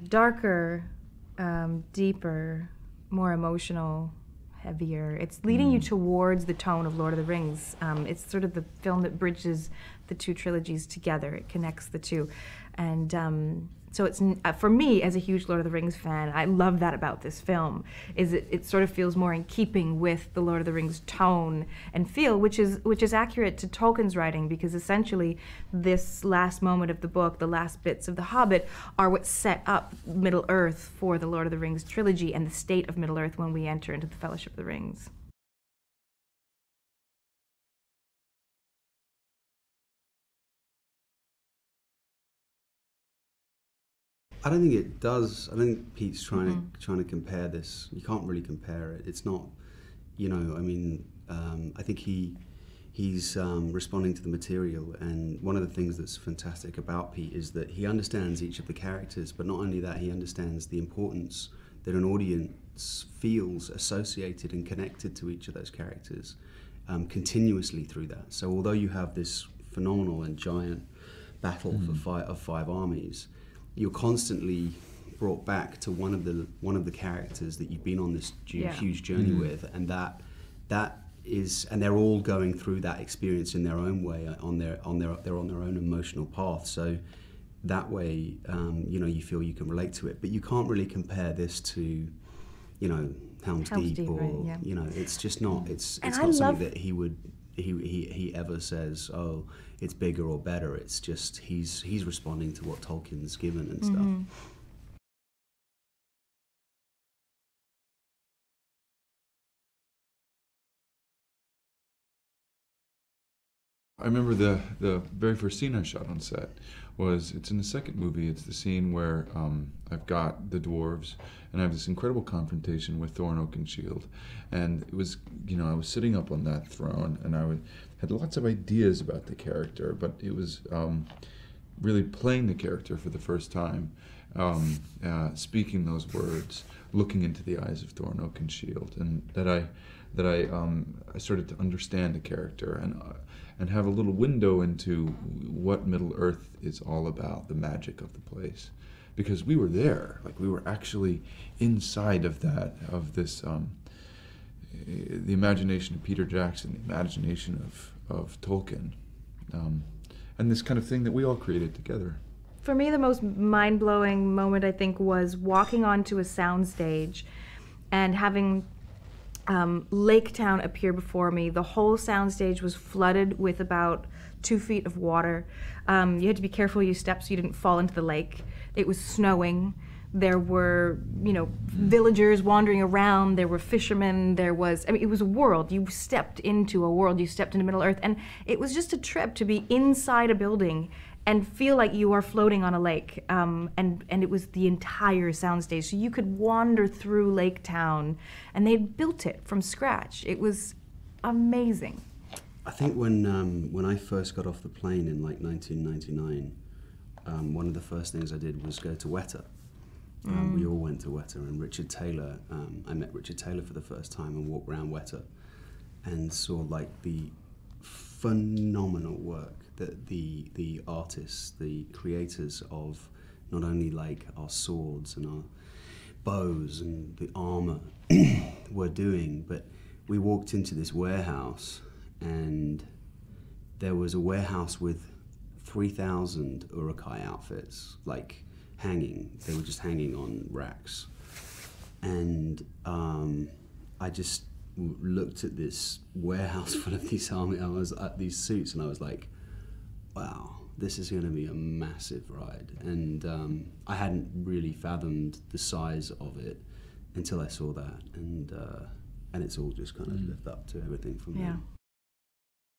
darker, deeper, more emotional, heavier. It's leading you towards the tone of Lord of the Rings. It's sort of the film that bridges the two trilogies together. It connects the two. And so it's, for me, as a huge Lord of the Rings fan, I love that about this film, is it sort of feels more in keeping with the Lord of the Rings tone and feel, which is accurate to Tolkien's writing, because essentially this last moment of the book, the last bits of The Hobbit, are what set up Middle-earth for the Lord of the Rings trilogy and the state of Middle-earth when we enter into the Fellowship of the Rings. I don't think it does. I think Pete's trying to compare this. You can't really compare it. It's not, you know. I mean, I think he's responding to the material, and one of the things that's fantastic about Pete is that he understands each of the characters. But not only that, he understands the importance that an audience feels associated and connected to each of those characters continuously through that. So although you have this phenomenal and giant battle of five armies, you're constantly brought back to one of the characters that you've been on this huge journey with, and and they're all going through that experience in their own way, they're on their own emotional path. So that way, you know, you feel you can relate to it, but you can't really compare this to, you know, Helm's Deep, or right, you know, it's just not. It's not something that he ever says, oh, it's bigger or better. It's just he's responding to what Tolkien's given and stuff. I remember the very first scene I shot on set it's in the second movie. It's the scene where I've got the dwarves and I have this incredible confrontation with Thorin Oakenshield. And it was, you know, I was sitting up on that throne and had lots of ideas about the character, but it was really playing the character for the first time, speaking those words, looking into the eyes of Thorin Oakenshield, and that I started to understand the character and have a little window into what Middle-earth is all about, the magic of the place. Because we were there, like we were actually inside of this, the imagination of Peter Jackson, the imagination of Tolkien, and this kind of thing that we all created together. For me, the most mind-blowing moment, I think, was walking onto a soundstage and having Lake Town appear before me. The whole soundstage was flooded with about 2 feet of water. You had to be careful you stepped so you didn't fall into the lake. It was snowing. There were, you know, villagers wandering around. There were fishermen. There was, I mean, it was a world. You stepped into a world. You stepped into Middle-earth, and it was just a trip to be inside a building and feel like you are floating on a lake. And it was the entire soundstage. So you could wander through Lake Town, and they'd built it from scratch. It was amazing. I think when I first got off the plane in like 1999, one of the first things I did was go to Weta. We all went to Weta, and Richard Taylor, I met Richard Taylor for the first time and walked around Weta and saw like the phenomenal work that the artists, the creators of not only like our swords and our bows and the armor were doing, but we walked into this warehouse and there was a warehouse with 3,000 Uruk-hai outfits, like hanging. They were just hanging on racks. And I just looked at this warehouse full of these these suits, and I was like, wow, this is going to be a massive ride. And I hadn't really fathomed the size of it until I saw that, and it's all just kind of lived up to everything from there.